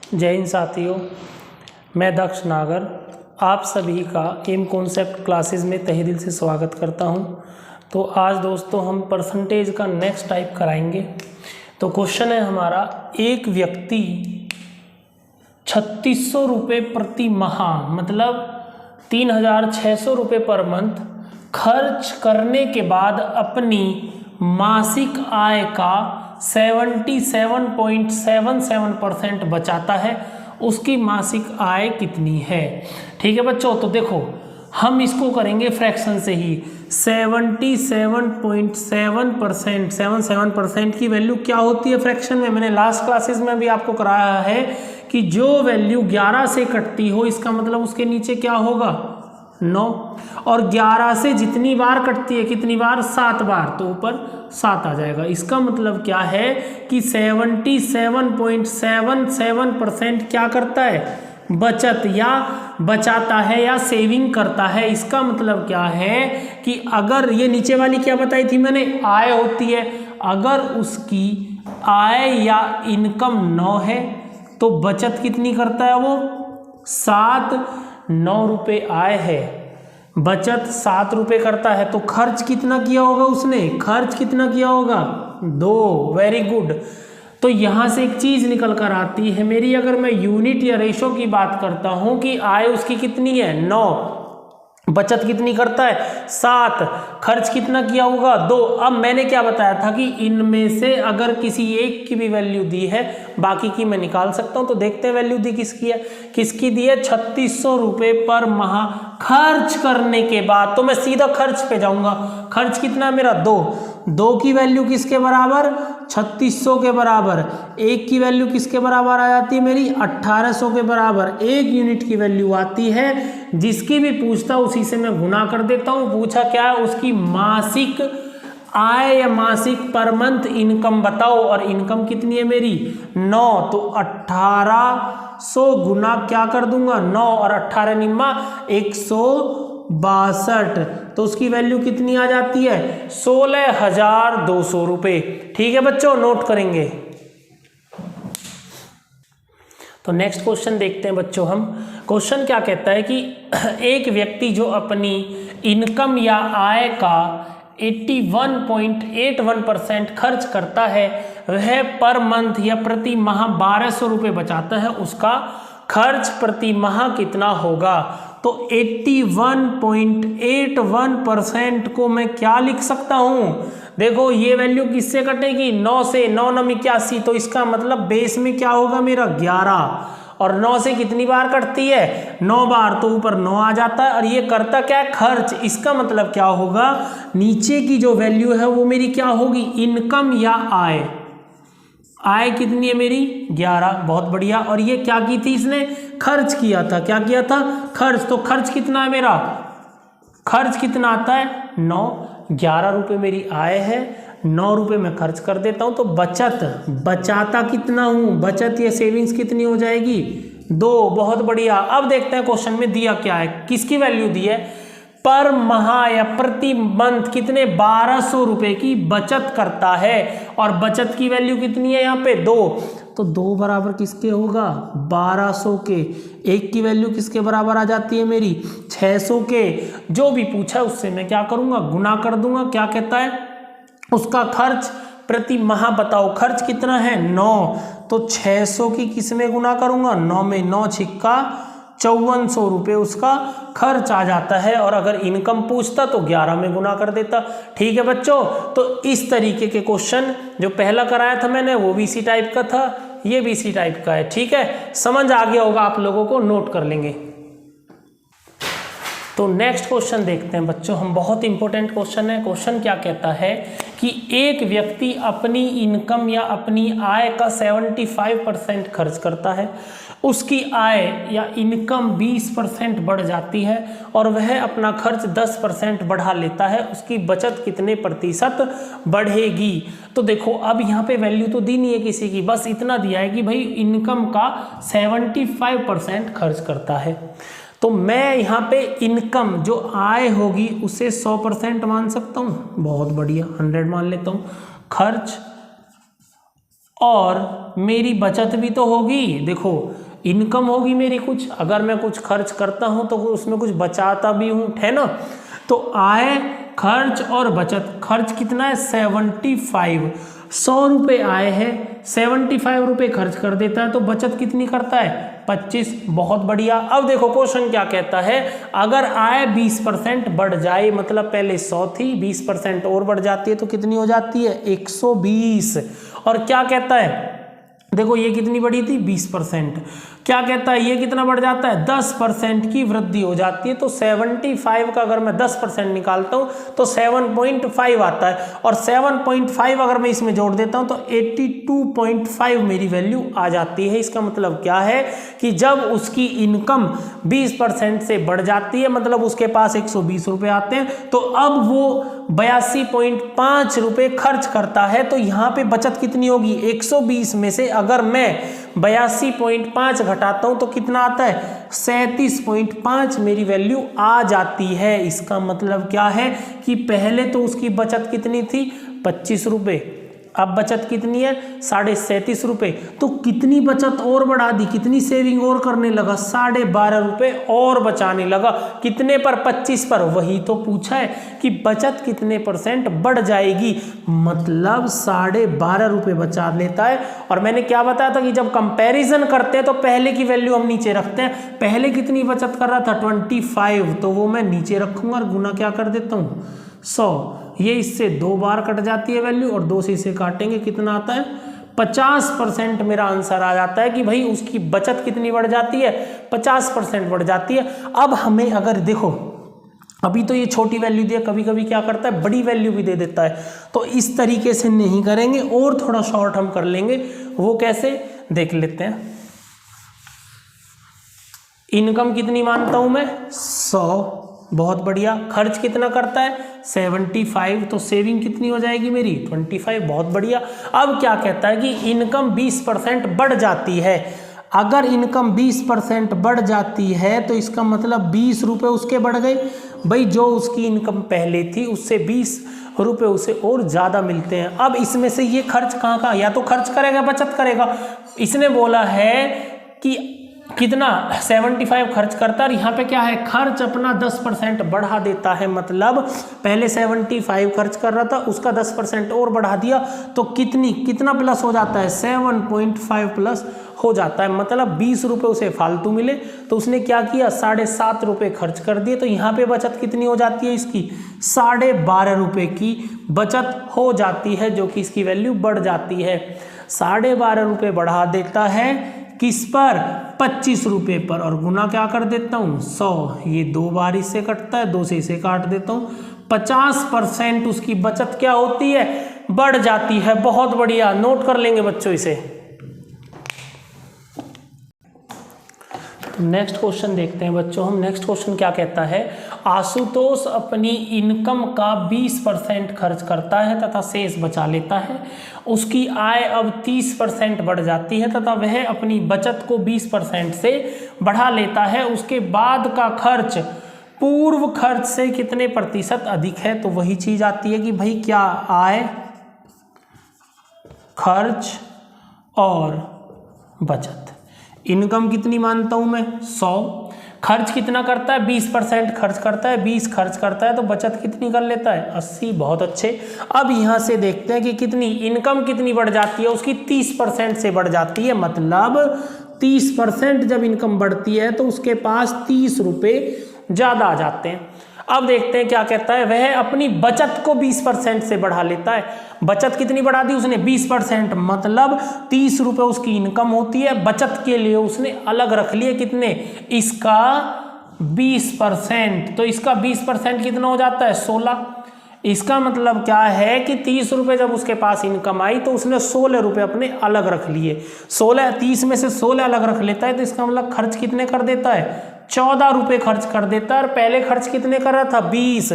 जय हिंद साथियों, मैं दक्ष नागर आप सभी का एम कॉन्सेप्ट क्लासेस में तहे दिल से स्वागत करता हूं। तो आज दोस्तों हम परसेंटेज का नेक्स्ट टाइप कराएंगे। तो क्वेश्चन है हमारा, एक व्यक्ति 3600 रुपये प्रति माह मतलब 3600 रुपये पर मंथ खर्च करने के बाद अपनी मासिक आय का 77.77% बचाता है। उसकी मासिक आय कितनी है? ठीक है बच्चों, तो देखो हम इसको करेंगे फ्रैक्शन से ही। 77.7% की वैल्यू क्या होती है फ्रैक्शन में? मैंने लास्ट क्लासेस में भी आपको कराया है कि जो वैल्यू 11 से कटती हो इसका मतलब उसके नीचे क्या होगा? 9। और 11 से जितनी बार कटती है, कितनी बार? 7 बार, तो ऊपर 7 आ जाएगा। इसका मतलब क्या है कि 77.77% क्या करता है? बचत या बचाता है या सेविंग करता है। इसका मतलब क्या है कि अगर ये नीचे वाली क्या बताई थी मैंने, आय होती है, अगर उसकी आय या इनकम 9 है तो बचत कितनी करता है वो? 7। 9 रुपये आय है, बचत 7 रुपये करता है, तो खर्च कितना किया होगा उसने? खर्च कितना किया होगा? 2। Very good. तो यहाँ से एक चीज़ निकल कर आती है मेरी, अगर मैं यूनिट या रेशो की बात करता हूँ कि आय उसकी कितनी है? 9, बचत कितनी करता है? 7, खर्च कितना किया होगा? 2। अब मैंने क्या बताया था कि इनमें से अगर किसी एक की भी वैल्यू दी है बाकी की मैं निकाल सकता हूं। तो देखते हैं वैल्यू दी किसकी है। किसकी दी है? 3600 रुपये पर माह खर्च करने के बाद। तो मैं सीधा खर्च पे जाऊंगा। खर्च कितना है मेरा? 2 की वैल्यू किसके बराबर? 3600 के बराबर। 1 की वैल्यू किसके बराबर आ जाती है मेरी? 1800 के बराबर। 1 यूनिट की वैल्यू आती है, जिसकी भी पूछता उसी से मैं गुना कर देता हूँ। पूछा क्या है? उसकी मासिक आय या मासिक पर मंथ इनकम बताओ, और इनकम कितनी है मेरी? 9। तो 1800 गुना क्या कर दूंगा? 9 और 18 निम्मा 162। तो उसकी वैल्यू कितनी आ जाती है? 16,200 रुपये। ठीक है बच्चों, नोट करेंगे। तो नेक्स्ट क्वेश्चन देखते हैं बच्चों हम। क्वेश्चन क्या कहता है कि एक व्यक्ति जो अपनी इनकम या आय का 81.81% खर्च करता है, वह पर मंथ या प्रति माह 1200 रुपये बचाता है। उसका खर्च प्रति माह कितना होगा? तो 81.81% को मैं क्या लिख सकता हूं? देखो ये वैल्यू किससे कटेगी? 9 से। 9 9 81, तो इसका मतलब बेस में क्या होगा मेरा? 11। और 9 से कितनी बार कटती है? 9 बार, तो ऊपर 9 आ जाता है। और ये करता क्या है? खर्च। इसका मतलब क्या होगा? नीचे की जो वैल्यू है वो मेरी क्या होगी? इनकम या आय। आय कितनी है मेरी? 11। बहुत बढ़िया। और ये क्या की थी इसने? खर्च किया था। क्या किया था? खर्च। तो खर्च कितना है मेरा? खर्च कितना आता है? 9। 11 रुपये मेरी आय है, 9 रुपये मैं खर्च कर देता हूं। तो बचत, बचाता कितना हूं? बचत या सेविंग्स कितनी हो जाएगी? 2। बहुत बढ़िया। अब देखते हैं क्वेश्चन में दिया क्या है। किसकी वैल्यू दी है? पर माह या प्रति मंथ कितने? 1200 रुपये की बचत करता है। और बचत की वैल्यू कितनी है यहाँ पे? 2। तो 2 बराबर किसके होगा? 1200 के। 1 की वैल्यू किसके बराबर आ जाती है मेरी? 600 के। जो भी पूछा उससे मैं क्या करूँगा? गुना कर दूंगा। क्या कहता है? उसका खर्च प्रति माह बताओ। खर्च कितना है? 9। तो 600 की किस में गुना करूँगा? 9 में। 9 छिक्का 5400 रुपये उसका खर्च आ जाता है। और अगर इनकम पूछता तो 11 में गुना कर देता। ठीक है बच्चों, तो इस तरीके के क्वेश्चन जो पहला कराया था मैंने वो भी इसी टाइप का था, ये भी इसी टाइप का है। ठीक है, समझ आ गया होगा आप लोगों को, नोट कर लेंगे। तो नेक्स्ट क्वेश्चन देखते हैं बच्चों हम। बहुत इंपॉर्टेंट क्वेश्चन है। क्वेश्चन क्या कहता है कि एक व्यक्ति अपनी इनकम या अपनी आय का 75% खर्च करता है। उसकी आय या इनकम 20% बढ़ जाती है और वह अपना खर्च 10% बढ़ा लेता है। उसकी बचत कितने प्रतिशत बढ़ेगी? तो देखो अब यहाँ पे वैल्यू तो दी नहीं है किसी की, बस इतना दिया है कि भाई इनकम का 75% खर्च करता है। तो मैं यहाँ पे इनकम जो आय होगी उसे 100% मान सकता हूँ। बहुत बढ़िया, 100 मान लेता हूँ। खर्च और मेरी बचत भी तो होगी। देखो इनकम होगी मेरी कुछ, अगर मैं कुछ खर्च करता हूं तो उसमें कुछ बचाता भी हूं, है ना। तो आय, खर्च और बचत, खर्च कितना है 75, 100 रुपये आय है, 75 रुपये खर्च कर देता है, तो बचत कितनी करता है 25। बहुत बढ़िया। अब देखो क्वेश्चन क्या कहता है, अगर आय 20% बढ़ जाए, मतलब पहले 100 थी, 20% और बढ़ जाती है तो कितनी हो जाती है 120। और क्या कहता है, देखो ये कितनी बढ़ी थी 20%, क्या कहता है ये कितना बढ़ जाता है 10% की वृद्धि हो जाती है। तो 75 का अगर मैं 10% निकालता हूं तो 7.5 आता है, और 7.5 अगर मैं इसमें जोड़ देता हूं तो 82.5 मेरी वैल्यू आ जाती है। इसका मतलब क्या है कि जब उसकी इनकम 20% से बढ़ जाती है, मतलब उसके पास 120 रुपये आते हैं, तो अब वो 82.5 रुपये खर्च करता है। तो यहाँ पे बचत कितनी होगी 120 में से अगर मैं 82.5 घटाता हूं तो कितना आता है 37.5 मेरी वैल्यू आ जाती है। इसका मतलब क्या है कि पहले तो उसकी बचत कितनी थी 25 रुपये, अब बचत कितनी है 37.5 रुपये। तो कितनी बचत और बढ़ा दी, कितनी सेविंग और करने लगा 12.5 रुपये और बचाने लगा। कितने पर 25 पर, वही तो पूछा है कि बचत कितने % बढ़ जाएगी, मतलब 12.5 रुपये बचा लेता है। और मैंने क्या बताया था कि जब कंपैरिजन करते हैं तो पहले की वैल्यू हम नीचे रखते हैं। पहले कितनी बचत कर रहा था 25, तो वो मैं नीचे रखूंगा और गुना क्या कर देता हूँ 100। ये इससे 2 बार कट जाती है वैल्यू, और 2 से इसे काटेंगे कितना आता है 50% मेरा आंसर आ जाता है कि भाई उसकी बचत कितनी बढ़ जाती है 50% बढ़ जाती है। अब हमें अगर देखो अभी तो ये छोटी वैल्यू दी है, कभी कभी क्या करता है बड़ी वैल्यू भी दे देता है, तो इस तरीके से नहीं करेंगे और थोड़ा शॉर्ट हम कर लेंगे। वो कैसे देख लेते हैं। इनकम कितनी मानता हूं मैं 100, बहुत बढ़िया। खर्च कितना करता है 75, तो सेविंग कितनी हो जाएगी मेरी 25, बहुत बढ़िया। अब क्या कहता है कि इनकम 20% बढ़ जाती है। अगर इनकम 20% बढ़ जाती है तो इसका मतलब 20 रुपये उसके बढ़ गए। भाई जो उसकी इनकम पहले थी उससे 20 रुपये उसे और ज़्यादा मिलते हैं। अब इसमें से ये खर्च कहाँ का, या तो खर्च करेगा बचत करेगा। इसने बोला है कि कितना 75 खर्च करता है, और यहाँ पे क्या है खर्च अपना 10% बढ़ा देता है। मतलब पहले 75 खर्च कर रहा था, उसका 10% और बढ़ा दिया, तो कितना प्लस हो जाता है 7.5 प्लस हो जाता है। मतलब 20 रुपये उसे फालतू मिले, तो उसने क्या किया 7.5 रुपये खर्च कर दिए। तो यहाँ पे बचत कितनी हो जाती है इसकी 12.5 रुपये की बचत हो जाती है, जो कि इसकी वैल्यू बढ़ जाती है। 12.5 रुपये बढ़ा देता है किस पर 25 रुपये पर, और गुना क्या कर देता हूँ 100। ये 2 बार इससे कटता है, 2 से इसे काट देता हूँ। 50% उसकी बचत क्या होती है बढ़ जाती है। बहुत बढ़िया, नोट कर लेंगे बच्चों इसे। नेक्स्ट क्वेश्चन देखते हैं बच्चों हम। नेक्स्ट क्वेश्चन क्या कहता है, आशुतोष अपनी इनकम का 20% खर्च करता है तथा शेष बचा लेता है। उसकी आय अब 30% बढ़ जाती है तथा वह अपनी बचत को 20% से बढ़ा लेता है। उसके बाद का खर्च पूर्व खर्च से कितने प्रतिशत अधिक है। तो वही चीज आती है कि भाई क्या आय, खर्च और बचत। इनकम कितनी मानता हूं मैं 100, खर्च कितना करता है 20% खर्च करता है, 20 खर्च करता है, तो बचत कितनी कर लेता है 80। बहुत अच्छे। अब यहां से देखते हैं कि कितनी इनकम कितनी बढ़ जाती है, उसकी 30% से बढ़ जाती है। मतलब 30% जब इनकम बढ़ती है तो उसके पास 30 रुपये ज्यादा आ जाते हैं। अब देखते हैं क्या कहता है, वह अपनी बचत को 20% से बढ़ा लेता है। बचत कितनी बढ़ा दी उसने 20%, मतलब 30 रुपये उसकी इनकम होती है, बचत के लिए उसने अलग रख लिए कितने, इसका 20%। तो इसका 20% कितना हो जाता है 16। इसका मतलब क्या है कि 30 रुपये जब उसके पास इनकम आई तो उसने 16 रुपये अपने अलग रख लिए। 30 में से 16 अलग रख लेता है, तो इसका मतलब खर्च कितने कर देता है 14 रुपये खर्च कर देता है। और पहले खर्च कितने कर रहा था 20,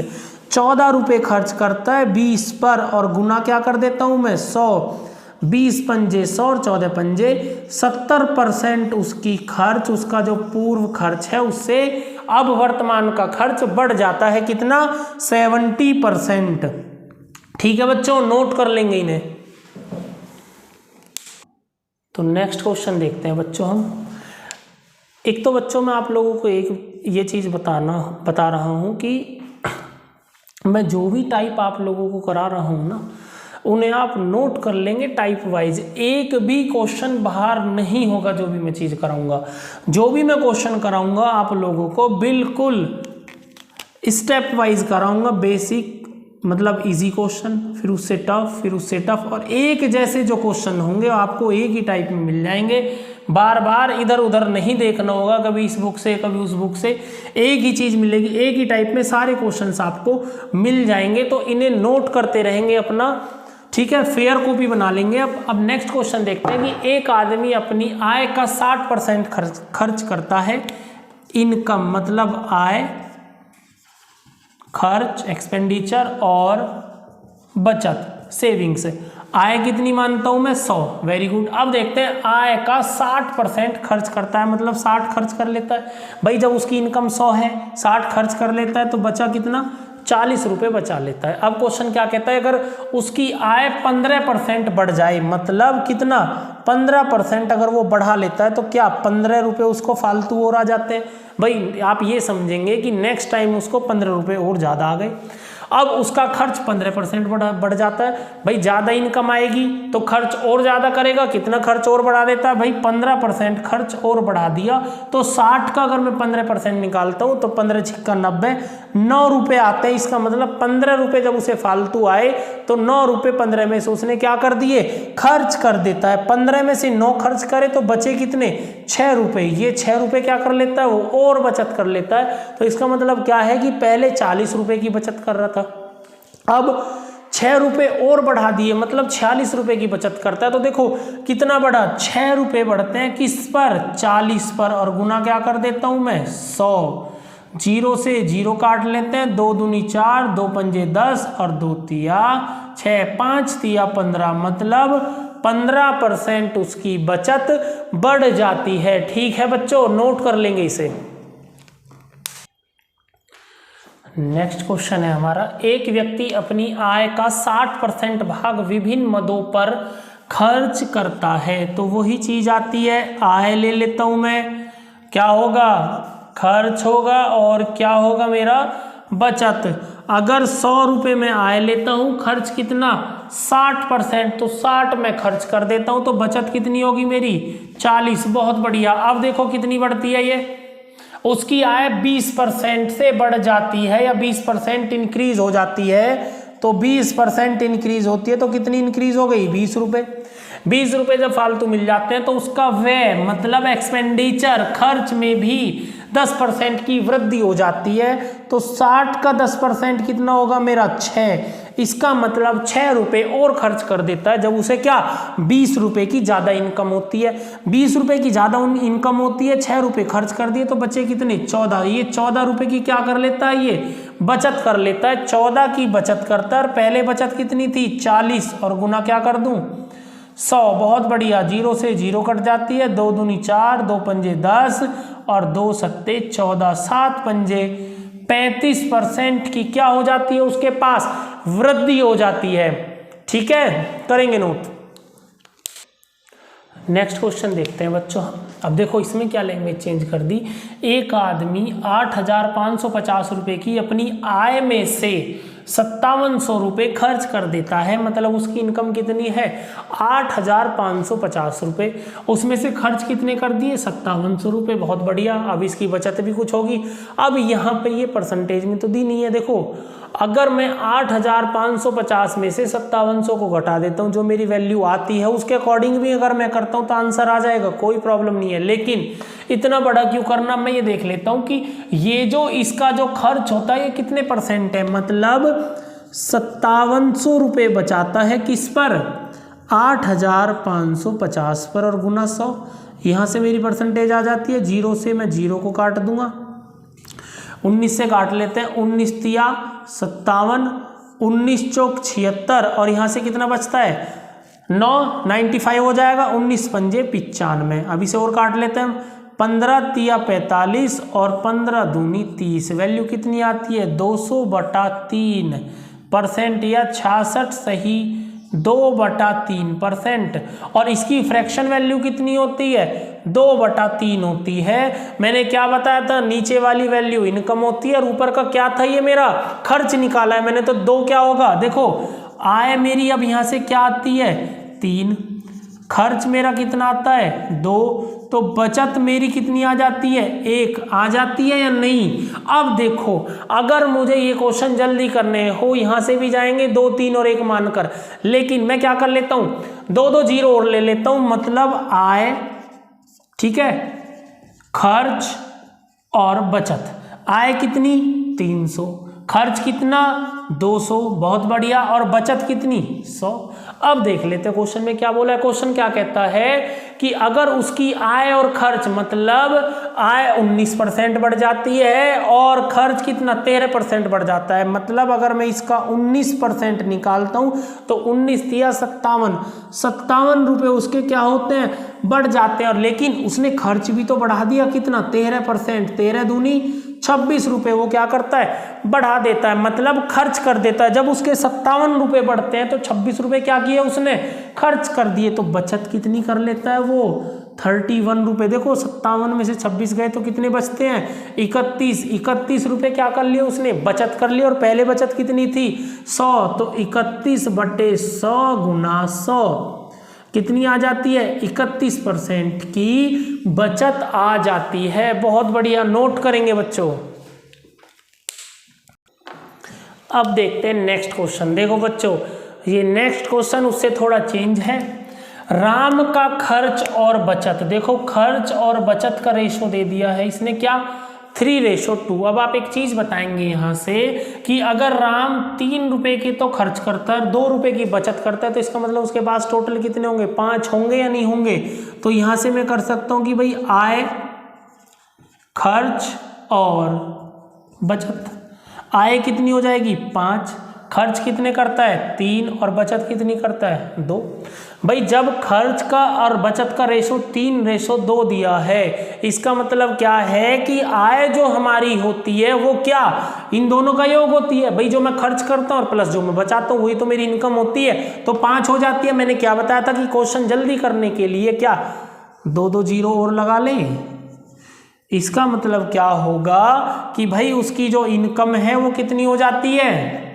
14 रुपये खर्च करता है 20 पर, और गुना क्या कर देता हूं मैं 100। 20 पंजे 100 और 14 पंजे 70% उसकी खर्च, उसका जो पूर्व खर्च है उससे अब वर्तमान का खर्च बढ़ जाता है कितना 70%। ठीक है बच्चों, नोट कर लेंगे इन्हें। तो नेक्स्ट क्वेश्चन देखते हैं बच्चों हम। एक तो बच्चों मैं आप लोगों को एक ये चीज़ बता रहा हूँ कि मैं जो भी टाइप आप लोगों को करा रहा हूँ ना, उन्हें आप नोट कर लेंगे टाइप वाइज। एक भी क्वेश्चन बाहर नहीं होगा जो भी मैं चीज़ कराऊंगा। जो भी मैं क्वेश्चन कराऊंगा आप लोगों को बिल्कुल स्टेप वाइज कराऊंगा। बेसिक मतलब इजी क्वेश्चन, फिर उससे टफ, फिर उससे टफ, और एक जैसे जो क्वेश्चन होंगे आपको एक ही टाइप में मिल जाएंगे। बार बार इधर उधर नहीं देखना होगा, कभी इस बुक से कभी उस बुक से, एक ही चीज़ मिलेगी, एक ही टाइप में सारे क्वेश्चंस आपको मिल जाएंगे। तो इन्हें नोट करते रहेंगे अपना, ठीक है, फेयर कॉपी बना लेंगे। अब नेक्स्ट क्वेश्चन देखते हैं कि एक आदमी अपनी आय का 60% खर्च करता है। इनकम मतलब आय, खर्च एक्सपेंडिचर और बचत सेविंग्स। आय कितनी मानता हूं मैं? 100। Very good. अब देखते हैं आय का 60% खर्च करता है, मतलब 60 खर्च कर लेता है। भाई जब उसकी इनकम 100 है, 60 खर्च कर लेता है तो बचा कितना? 40 रुपये बचा लेता है। अब क्वेश्चन क्या कहता है, अगर उसकी आय 15% बढ़ जाए, मतलब कितना? 15% अगर वो बढ़ा लेता है तो क्या 15 रुपये उसको फालतू और आ जाते हैं? भाई आप ये समझेंगे कि नेक्स्ट टाइम उसको 15 रुपये और ज़्यादा आ गए। अब उसका खर्च 15% बढ़ जाता है। भाई ज़्यादा इनकम आएगी तो खर्च और ज़्यादा करेगा। कितना खर्च और बढ़ा देता है? भाई 15% खर्च और बढ़ा दिया। तो 60 का अगर मैं 15% निकालता हूँ तो 15 छिक्का 90, 9 रुपये आते हैं। इसका मतलब 15 रुपये जब उसे फालतू आए तो 9 रुपये 15 में से उसने क्या कर दिए? खर्च कर देता है। 15 में से 9 खर्च करे तो बचे कितने? 6 रुपये। ये 6 रुपये क्या कर लेता है? वो और बचत कर लेता है। तो इसका मतलब क्या है कि पहले 40 रुपये की बचत कर रहा था, अब 6 रुपये और बढ़ा दिए, मतलब 46 रुपये की बचत करता है। तो देखो कितना बढ़ा? 6 रुपये बढ़ते हैं किस पर? 40 पर। और गुना क्या कर देता हूं मैं? 100। जीरो से जीरो काट लेते हैं। 2 दूनी 4, 2 पंजे 10 और 2 तिया 6, 5 तिया 15, मतलब 15% उसकी बचत बढ़ जाती है। ठीक है बच्चों, नोट कर लेंगे इसे। नेक्स्ट क्वेश्चन है हमारा, एक व्यक्ति अपनी आय का 60% भाग विभिन्न मदों पर खर्च करता है। तो वही चीज आती है, आय ले लेता हूं मैं, क्या होगा? खर्च होगा, और क्या होगा मेरा? बचत। अगर 100 रुपये में आय लेता हूं, खर्च कितना? 60%, तो 60 में खर्च कर देता हूं तो बचत कितनी होगी मेरी? 40। बहुत बढ़िया। अब देखो कितनी बढ़ती है ये, उसकी आय 20% से बढ़ जाती है या 20% इंक्रीज हो जाती है। तो 20% इंक्रीज होती है तो कितनी इंक्रीज हो गई? 20 रुपये। 20 रुपये जब फालतू मिल जाते हैं तो उसका व्यय मतलब एक्सपेंडिचर, खर्च में भी 10% की वृद्धि हो जाती है। तो 60 का 10% कितना होगा मेरा? 6। इसका मतलब 6 रुपये और खर्च कर देता है जब उसे क्या? 20 रुपये की ज़्यादा इनकम होती है। 20 रुपये की ज़्यादा इनकम होती है, 6 रुपये खर्च कर दिए तो बचे कितने? 14। ये 14 रुपये की क्या कर लेता है? ये बचत कर लेता है। 14 की बचत करता है। और पहले बचत कितनी थी? 40, और गुना क्या कर दूं? 100। बहुत बढ़िया। जीरो से जीरो कट जाती है। 2 दूनी 4, 2 पंजे 10 और 2 सत्ते 14, 7 पंजे 35% की क्या हो जाती है? उसके पास वृद्धि हो जाती है। ठीक है, करेंगे नोट। नेक्स्ट क्वेश्चन देखते हैं बच्चों। अब देखो इसमें क्या लैंग्वेज चेंज कर दी। एक आदमी 8,550 रुपये की अपनी आय में से 5700 रुपये खर्च कर देता है। मतलब उसकी इनकम कितनी है? 8,550 रुपये। उसमें से खर्च कितने कर दिए? 5700 रुपये। बहुत बढ़िया। अब इसकी बचत भी कुछ होगी। अब यहाँ पे ये परसेंटेज में तो दी नहीं है। देखो अगर मैं 8,550 में से 5700 को घटा देता हूँ, जो मेरी वैल्यू आती है उसके अकॉर्डिंग भी अगर मैं करता हूँ तो आंसर आ जाएगा, कोई प्रॉब्लम नहीं है। लेकिन इतना बड़ा क्यों करना? मैं ये देख लेता हूँ कि ये जो इसका जो खर्च होता है ये कितने परसेंट है। मतलब 5700 रुपये बचाता है किस पर? 8,550 पर, और गुना 100। यहाँ से मेरी परसेंटेज आ जाती है। जीरो से मैं जीरो को काट दूंगा, 19 से काट लेते हैं। 19 तिया 57, 19 चौक 76, और यहाँ से कितना बचता है? 9, 95 हो जाएगा। 19 पंजे 95। अब इसे और काट लेते हैं। 15 तिया 45 और 15 दूनी 30। वैल्यू कितनी आती है? 200/3% या 66 सही 2/3%। और इसकी फ्रैक्शन वैल्यू कितनी होती है? 2/3 होती है। मैंने क्या बताया था? नीचे वाली वैल्यू इनकम होती है और ऊपर का क्या था? ये मेरा खर्च निकाला है मैंने, तो 2 क्या होगा? देखो आय मेरी अब यहाँ से क्या आती है? 3, खर्च मेरा कितना आता है? 2, तो बचत मेरी कितनी आ जाती है? 1 आ जाती है या नहीं? अब देखो अगर मुझे ये क्वेश्चन जल्दी करने हो, यहाँ से भी जाएंगे 2, 3 और 1 मानकर, लेकिन मैं क्या कर लेता हूँ, 2 0 और ले लेता हूँ, मतलब आय, ठीक है, खर्च और बचत। आय कितनी? 300, खर्च कितना? 200, बहुत बढ़िया, और बचत कितनी? 100। अब देख लेते हैं क्वेश्चन में क्या बोला है। क्वेश्चन क्या कहता है कि अगर उसकी आय और खर्च, मतलब आय 19% बढ़ जाती है और खर्च कितना? 13% बढ़ जाता है। मतलब अगर मैं इसका 19% निकालता हूं तो 19 या 57 रुपए उसके क्या होते हैं? बढ़ जाते हैं। और लेकिन उसने खर्च भी तो बढ़ा दिया, कितना? 13%, 13 दूनी 26 रुपए वो क्या करता है? बढ़ा देता है, मतलब खर्च कर देता है। जब उसके 57 रुपए बढ़ते हैं तो 26 रुपए क्या किए उसने? खर्च कर दिए। तो बचत कितनी कर लेता है वो? 31 रुपए। देखो 57 में से 26 गए तो कितने बचते हैं? 31 रुपए क्या कर लिए उसने? बचत कर ली। और पहले बचत कितनी थी? 100, तो 31/100 गुना 100 कितनी आ जाती है? 31% की बचत आ जाती है। बहुत बढ़िया, नोट करेंगे बच्चों। अब देखते हैं नेक्स्ट क्वेश्चन। देखो बच्चों, ये नेक्स्ट क्वेश्चन उससे थोड़ा चेंज है। राम का खर्च और बचत, देखो खर्च और बचत का रेशो दे दिया है इसने, क्या? 3:2। अब आप एक चीज बताएंगे यहाँ से कि अगर राम 3 रुपए के तो खर्च करता है, 2 रुपए की बचत करता है, तो इसका मतलब उसके पास टोटल कितने होंगे? 5 होंगे या नहीं होंगे? तो यहाँ से मैं कर सकता हूँ कि भाई आय, खर्च और बचत। आय कितनी हो जाएगी? 5, खर्च कितने करता है? 3, और बचत कितनी करता है? 2। भाई जब खर्च का और बचत का रेशो 3:2 दिया है, इसका मतलब क्या है कि आय जो हमारी होती है वो क्या? इन दोनों का योग होती है। भाई जो मैं खर्च करता हूँ और प्लस जो मैं बचाता हूँ वही तो मेरी इनकम होती है, तो 5 हो जाती है। मैंने क्या बताया था कि क्वेश्चन जल्दी करने के लिए क्या 2 0 और लगा लें। इसका मतलब क्या होगा कि भाई उसकी जो इनकम है वो कितनी हो जाती है?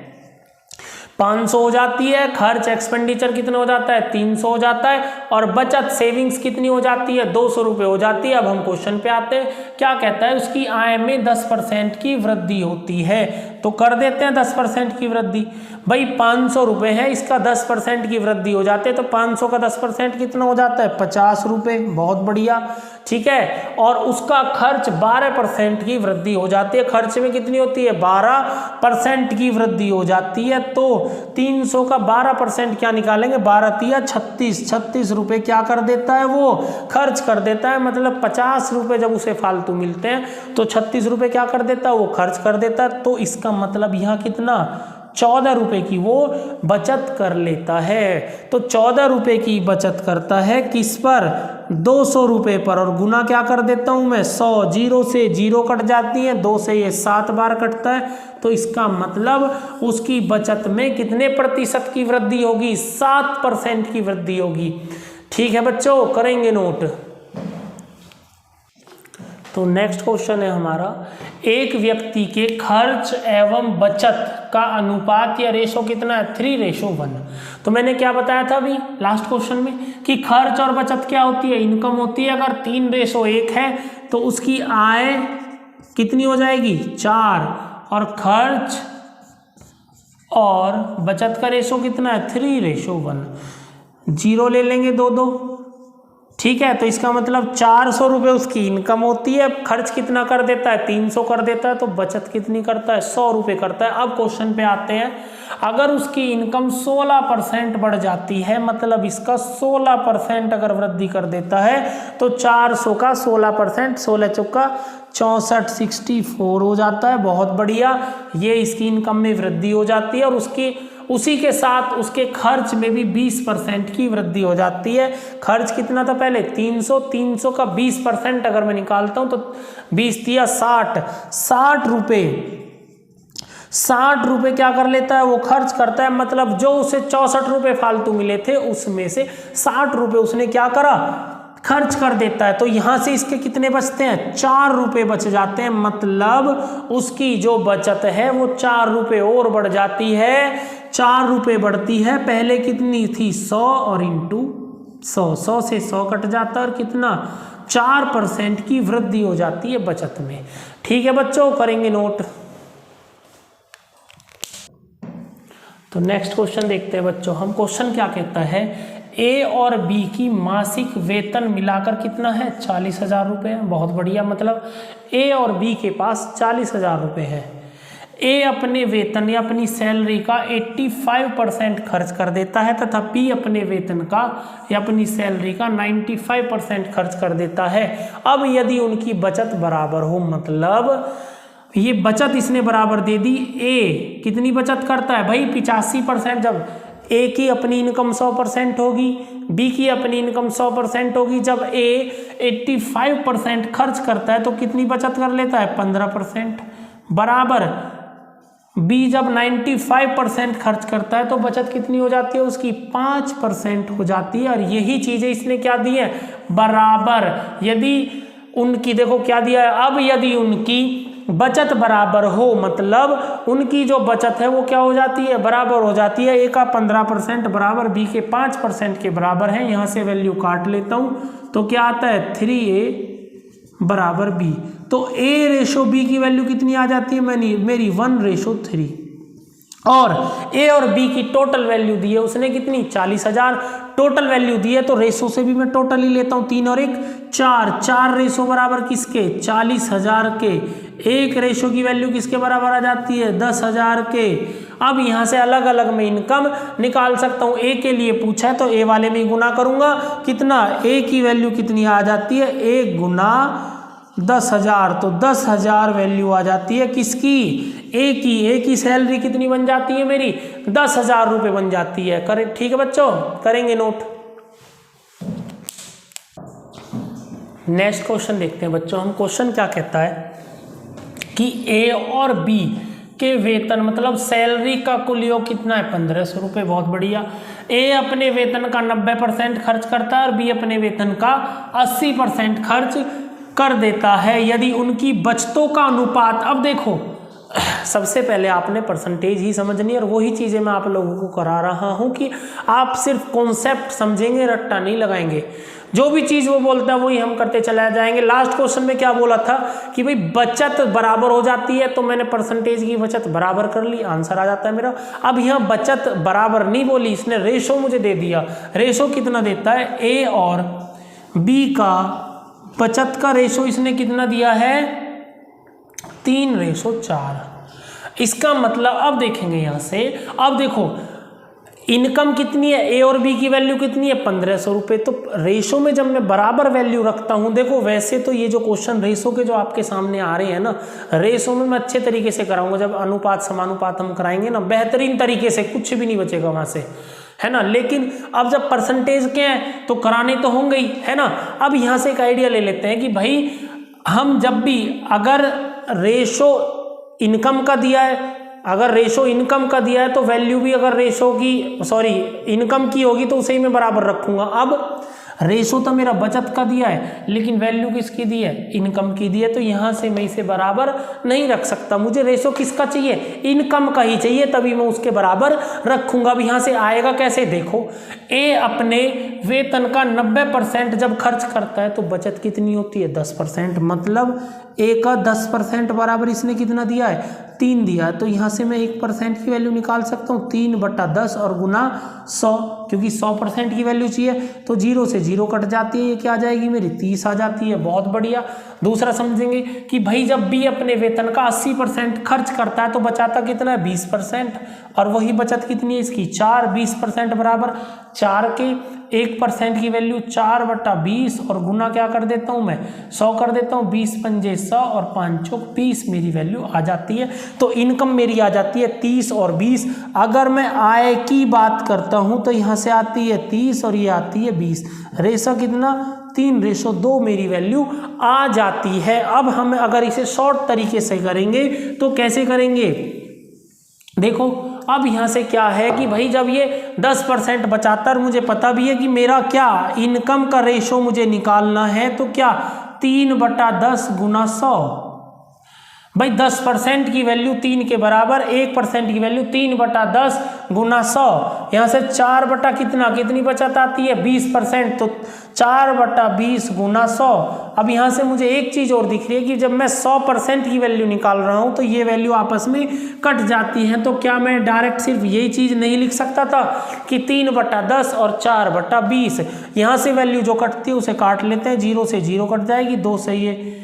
500 हो जाती है। खर्च एक्सपेंडिचर कितना हो जाता है? 300 हो जाता है। और बचत सेविंग्स कितनी हो जाती है? 200 रुपये हो जाती है। अब हम क्वेश्चन पे आते हैं। क्या कहता है? उसकी आय में 10% की वृद्धि होती है। तो कर देते हैं 10% की वृद्धि। भाई 500 रुपये है, इसका 10% की वृद्धि हो जाती है, तो 500 का 10% कितना हो जाता है? 50 रुपये। बहुत बढ़िया, ठीक है। और उसका खर्च 12% की वृद्धि हो जाती है। खर्च में कितनी होती है? 12% की वृद्धि हो जाती है। तो 300 का 12% क्या निकालेंगे? 12 36, 36 रुपये क्या कर देता है वो? खर्च कर देता है। मतलब 50 रुपये जब उसे फालतू मिलते हैं तो 36 रुपये क्या कर देता है वो? खर्च कर देता है। तो इसका मतलब यहाँ कितना? 14 रुपये की वो बचत कर लेता है। तो 14 रुपये की बचत करता है किस पर? 200 रुपये पर। और गुना क्या कर देता हूँ मैं? 100। 0 से 0 कट जाती है, 2 से ये 7 बार कटता है। तो इसका मतलब उसकी बचत में कितने प्रतिशत की वृद्धि होगी? 7% की वृद्धि होगी। ठीक है बच्चों, करेंगे नोट। तो नेक्स्ट क्वेश्चन है हमारा, एक व्यक्ति के खर्च एवं बचत का अनुपात या रेशो कितना है? 3:1। तो मैंने क्या बताया था अभी लास्ट क्वेश्चन में कि खर्च और बचत क्या होती है? इनकम होती है। अगर 3:1 है तो उसकी आय कितनी हो जाएगी? 4, और खर्च और बचत का रेशो कितना है? 3:1। 0 ले लेंगे 2, ठीक है। तो इसका मतलब 400 रुपये उसकी इनकम होती है। खर्च कितना कर देता है? 300 कर देता है। तो बचत कितनी करता है? 100 रुपये करता है। अब क्वेश्चन पे आते हैं। अगर उसकी इनकम 16% बढ़ जाती है, मतलब इसका 16% अगर वृद्धि कर देता है, तो 400 का 16%, 16 चौका 64, 64 हो जाता है। बहुत बढ़िया, ये इसकी इनकम में वृद्धि हो जाती है। और उसी के साथ उसके खर्च में भी 20% की वृद्धि हो जाती है। खर्च कितना था पहले? 300, 300 का 20% अगर मैं निकालता हूं तो 20 या 60 रुपये, 60 रुपये क्या कर लेता है वो खर्च करता है, मतलब जो उसे 64 रुपये फालतू मिले थे उसमें से 60 रुपये उसने क्या करा, खर्च कर देता है। तो यहाँ से इसके कितने बचते हैं, 4 रुपये बच जाते हैं, मतलब उसकी जो बचत है वो 4 रुपये और बढ़ जाती है, 4 रुपये बढ़ती है। पहले कितनी थी 100 और इंटू 100, 100 से 100 कट जाता है और कितना 4% की वृद्धि हो जाती है बचत में। ठीक है बच्चों, करेंगे नोट। तो नेक्स्ट क्वेश्चन देखते हैं बच्चों हम। क्वेश्चन क्या कहता है, ए और बी की मासिक वेतन मिलाकर कितना है, 40,000 रुपये। बहुत बढ़िया, मतलब ए और बी के पास 40,000 रुपये है। ए अपने वेतन या अपनी सैलरी का 85% खर्च कर देता है तथा बी अपने वेतन का या अपनी सैलरी का 95% खर्च कर देता है। अब यदि उनकी बचत बराबर हो, मतलब ये बचत इसने बराबर दे दी, ए कितनी बचत करता है भाई 85%। जब ए की अपनी इनकम 100% होगी, बी की अपनी इनकम 100% होगी, जब ए 85% खर्च करता है तो कितनी बचत कर लेता है 15%, बराबर बी जब 95% खर्च करता है तो बचत कितनी हो जाती है उसकी 5% हो जाती है। और यही चीजें इसने क्या दी है, बराबर। यदि उनकी, देखो क्या दिया है, अब यदि उनकी बचत बराबर हो, मतलब उनकी जो बचत है वो क्या हो जाती है, बराबर हो जाती है। ए का 15% बराबर बी के 5% के बराबर है। यहाँ से वैल्यू काट लेता हूँ तो क्या आता है 3A बराबर बी। तो ए रेशो बी की वैल्यू कितनी आ जाती है, मेरी 1:3। और ए और बी की टोटल वैल्यू दी है उसने कितनी 40,000 टोटल वैल्यू दी है। तो रेशो से भी मैं टोटल ही लेता हूँ, 3 और 1 4, 4 रेशो बराबर किसके 40,000 के। एक रेशो की वैल्यू किसके बराबर आ जाती है 10,000 के। अब यहाँ से अलग अलग मैं इनकम निकाल सकता हूँ। ए के लिए पूछा है तो ए वाले में गुना करूंगा, कितना ए की वैल्यू कितनी आ जाती है 1 गुना 10,000, तो 10,000 वैल्यू आ जाती है किसकी, ए की सैलरी कितनी बन जाती है मेरी 10,000 रुपये बन जाती है। करें, ठीक है बच्चों, करेंगे नोट। नेक्स्ट क्वेश्चन देखते हैं बच्चों हम। क्वेश्चन क्या कहता है कि ए और बी के वेतन, मतलब सैलरी का कुल योग कितना है 1,500 रुपये। बहुत बढ़िया। ए अपने वेतन का 90% खर्च करता है और बी अपने वेतन का 80% खर्च कर देता है। यदि उनकी बचतों का अनुपात, अब देखो सबसे पहले आपने परसेंटेज ही समझनी है और वही चीज़ें मैं आप लोगों को करा रहा हूं कि आप सिर्फ कॉन्सेप्ट समझेंगे, रट्टा नहीं लगाएंगे। जो भी चीज़ वो बोलता है वही हम करते चले जाएंगे। लास्ट क्वेश्चन में क्या बोला था कि भाई बचत बराबर हो जाती है, तो मैंने परसेंटेज की बचत बराबर कर ली, आंसर आ जाता है मेरा। अब यहाँ बचत बराबर नहीं बोली इसने, रेशो मुझे दे दिया। रेशो कितना देता है, ए और बी का बचत का रेशो इसने कितना दिया है 3:4। इसका मतलब अब देखेंगे यहाँ से, अब देखो इनकम कितनी है, ए और बी की वैल्यू कितनी है 1,500 रुपये। तो रेशो में जब मैं बराबर वैल्यू रखता हूँ, देखो वैसे तो ये जो क्वेश्चन रेशो के जो आपके सामने आ रहे हैं ना, रेशो में मैं अच्छे तरीके से कराऊंगा। जब अनुपात समानुपात हम कराएंगे ना बेहतरीन तरीके से, कुछ भी नहीं बचेगा वहाँ से, है ना। लेकिन अब जब परसेंटेज के हैं तो कराने तो होंगे ही, है ना। अब यहाँ से एक आइडिया ले लेते हैं कि भाई हम जब भी अगर रेशो इनकम का दिया है, अगर रेशो इनकम का दिया है तो वैल्यू भी अगर रेशो की इनकम की होगी तो उसे ही मैं बराबर रखूंगा। अब रेशो तो मेरा बचत का दिया है लेकिन वैल्यू किसकी दी है, इनकम की दी है, तो यहाँ से मैं इसे बराबर नहीं रख सकता। मुझे रेशो किसका चाहिए, इनकम का ही चाहिए, तभी मैं उसके बराबर रखूंगा। अब यहाँ से आएगा कैसे, देखो ए अपने वेतन का 90% जब खर्च करता है तो बचत कितनी होती है 10%, मतलब ए का 10% बराबर इसने कितना दिया है 3 दिया है। तो यहाँ से मैं 1% की वैल्यू निकाल सकता हूँ, 3/10 और गुना 100, क्योंकि 100% की वैल्यू चाहिए तो 0 से 0 कट जाती है, ये क्या आ जाएगी मेरी 30 आ जाती है। बहुत बढ़िया। दूसरा समझेंगे कि भाई जब बी अपने वेतन का 80% खर्च करता है तो बचाता कितना है 20%, और वही बचत कितनी है इसकी 4, 20% बराबर 4 के 1% की वैल्यू 4/20 और गुना क्या कर देता हूँ मैं 100 कर देता हूँ, 20×5 100 और 5 चौक 20 मेरी वैल्यू आ जाती है। तो इनकम मेरी आ जाती है 30 और 20। अगर मैं आय की बात करता हूँ तो यहाँ से आती है 30 और ये आती है 20, रेशो कितना 3:2 मेरी वैल्यू आ जाती है। अब हम अगर इसे शॉर्ट तरीके से करेंगे तो कैसे करेंगे, देखो अब यहाँ से क्या है कि भाई जब ये 10% बचाता है, मुझे पता भी है कि मेरा क्या इनकम का रेशो मुझे निकालना है, तो क्या 3/10 गुना 100। भाई 10% की वैल्यू 3 के बराबर, 1% की वैल्यू 3/10 गुना 100। यहाँ से 4 बटा कितनी बचत आती है 20%, तो 4/20 गुना 100। अब यहाँ से मुझे एक चीज़ और दिख रही है कि जब मैं 100% की वैल्यू निकाल रहा हूँ तो ये वैल्यू आपस में कट जाती हैं। तो क्या मैं डायरेक्ट सिर्फ यही चीज़ नहीं लिख सकता था कि 3/10 और 4/20। यहाँ से वैल्यू जो कटती है उसे काट लेते हैं, 0 से 0 कट जाएगी, 2 से ये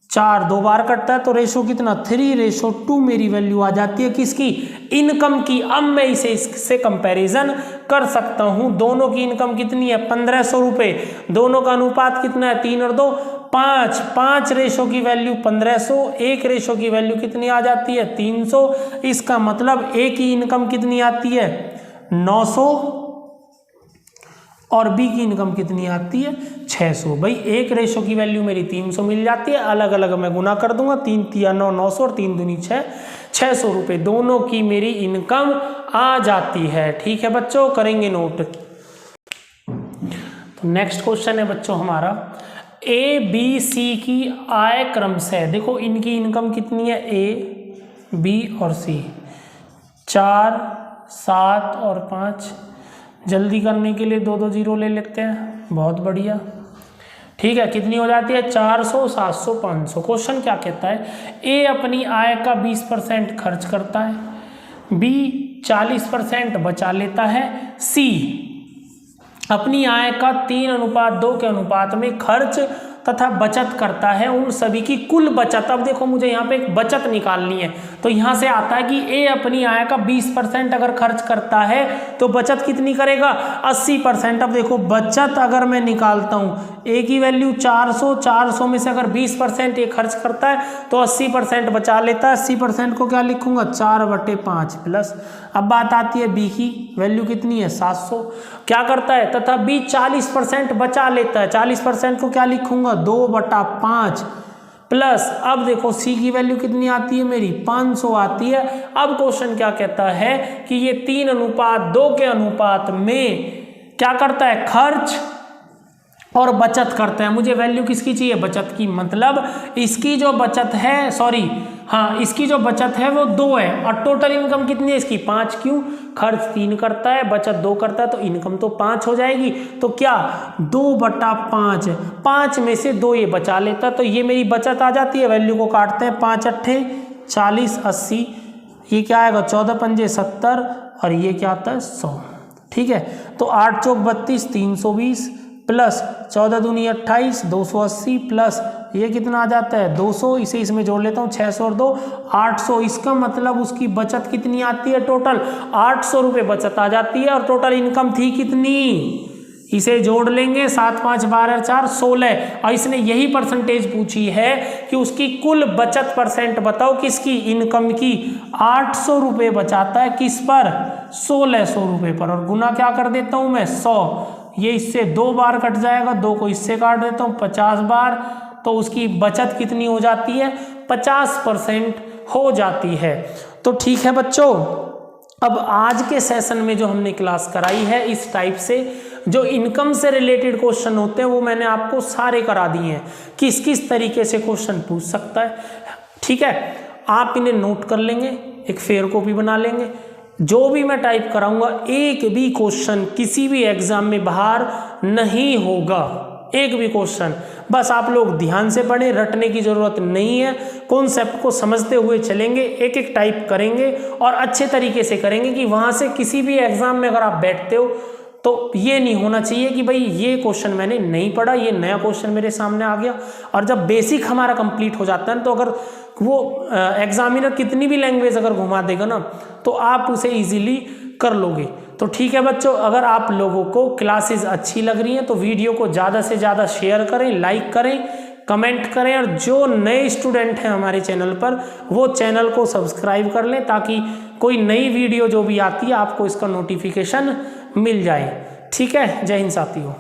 4 2 बार कटता है, तो रेशो कितना 3:2 मेरी वैल्यू आ जाती है किसकी, इनकम की। अब मैं इससे कंपैरिजन कर सकता हूं, दोनों की इनकम कितनी है 1500 रुपये, दोनों का अनुपात कितना है 3 और 2 5, 5 रेशो की वैल्यू 1500, 1 रेशो की वैल्यू कितनी आ जाती है 300। इसका मतलब ए की इनकम कितनी आती है 900 और बी की इनकम कितनी आती है 600। भाई 1 रेशो की वैल्यू मेरी 300 मिल जाती है, अलग अलग मैं गुना कर दूंगा, 3 3 9 900 और 3 दूनी 6 600 रुपये दोनों की मेरी इनकम आ जाती है। ठीक है बच्चों, करेंगे नोट। तो नेक्स्ट क्वेश्चन है बच्चों हमारा, ए बी सी की आय क्रम से, देखो इनकी इनकम कितनी है ए बी और सी, 4 7 और 5। जल्दी करने के लिए 2 2 0 ले लेते हैं, बहुत बढ़िया। ठीक है, कितनी हो जाती है 400 700 500। क्वेश्चन क्या कहता है, ए अपनी आय का 20% खर्च करता है, बी 40% बचा लेता है, सी अपनी आय का 3:2 के अनुपात में खर्च तथा बचत करता है, उन सभी की कुल बचत। अब देखो मुझे यहाँ पे एक बचत निकालनी है, तो यहाँ से आता है कि ए अपनी आय का 20% अगर खर्च करता है तो बचत कितनी करेगा 80%। अब देखो बचत अगर मैं निकालता हूँ, ए की वैल्यू 400, 400 में से अगर 20% ये खर्च करता है तो 80% बचा लेता है। 80% को क्या लिखूंगा 4/5 प्लस। अब बात आती है बी की वैल्यू कितनी है 700, क्या करता है तथा बी 40% बचा लेता है, 40% को क्या लिखूंगा 2/5 प्लस। अब देखो सी की वैल्यू कितनी आती है मेरी 500 आती है। अब क्वेश्चन क्या कहता है कि ये 3:2 के अनुपात में क्या करता है खर्च और बचत करता है। मुझे वैल्यू किसकी चाहिए बचत की, मतलब इसकी जो बचत है, सॉरी हाँ इसकी जो बचत है वो 2 है और टोटल इनकम कितनी है इसकी 5। क्यों, खर्च 3 करता है बचत 2 करता है, तो इनकम तो 5 हो जाएगी। तो क्या 2/5, 5 में से 2 ये बचा लेता, तो ये मेरी बचत आ जाती है। वैल्यू को काटते हैं, 5 8 40 80, ये क्या आएगा 14 पंजे 70 और ये क्या आता है 100। ठीक है, तो 8 चौक 32 320 प्लस 14 दूनी 28 280 प्लस ये कितना आ जाता है 200, इसे इसमें जोड़ लेता हूँ 600 और 2 800। इसका मतलब उसकी बचत कितनी आती है टोटल 800 रुपये बचत आ जाती है। और टोटल इनकम थी कितनी, इसे जोड़ लेंगे 7 5 12 4 16। और इसने यही परसेंटेज पूछी है कि उसकी कुल बचत परसेंट बताओ किसकी, इनकम की। 800 रुपये बचाता है किस पर 1600 रुपये पर, और गुना क्या कर देता हूँ मैं 100। ये इससे 2 बार कट जाएगा, 2 को इससे काट देता हूँ 50 बार, तो उसकी बचत कितनी हो जाती है 50% हो जाती है। तो ठीक है बच्चों, अब आज के सेशन में जो हमने क्लास कराई है इस टाइप से जो इनकम से रिलेटेड क्वेश्चन होते हैं वो मैंने आपको सारे करा दिए हैं, किस किस तरीके से क्वेश्चन पूछ सकता है। ठीक है, आप इन्हें नोट कर लेंगे, एक फेयर कॉपी बना लेंगे। जो भी मैं टाइप कराऊंगा एक भी क्वेश्चन किसी भी एग्जाम में बाहर नहीं होगा, एक भी क्वेश्चन। बस आप लोग ध्यान से पढ़ें, रटने की जरूरत नहीं है, कॉन्सेप्ट को समझते हुए चलेंगे, एक एक टाइप करेंगे और अच्छे तरीके से करेंगे कि वहां से किसी भी एग्जाम में अगर आप बैठते हो तो ये नहीं होना चाहिए कि भाई ये क्वेश्चन मैंने नहीं पढ़ा, ये नया क्वेश्चन मेरे सामने आ गया। और जब बेसिक हमारा कंप्लीट हो जाता है तो अगर वो एग्जामिनर कितनी भी लैंग्वेज अगर घुमा देगा ना तो आप उसे इजीली कर लोगे। तो ठीक है बच्चों, अगर आप लोगों को क्लासेस अच्छी लग रही हैं तो वीडियो को ज़्यादा से ज़्यादा शेयर करें, लाइक करें, कमेंट करें, और जो नए स्टूडेंट हैं हमारे चैनल पर वो चैनल को सब्सक्राइब कर लें ताकि कोई नई वीडियो जो भी आती है आपको इसका नोटिफिकेशन मिल जाए। ठीक है, जय हिंद साथियों।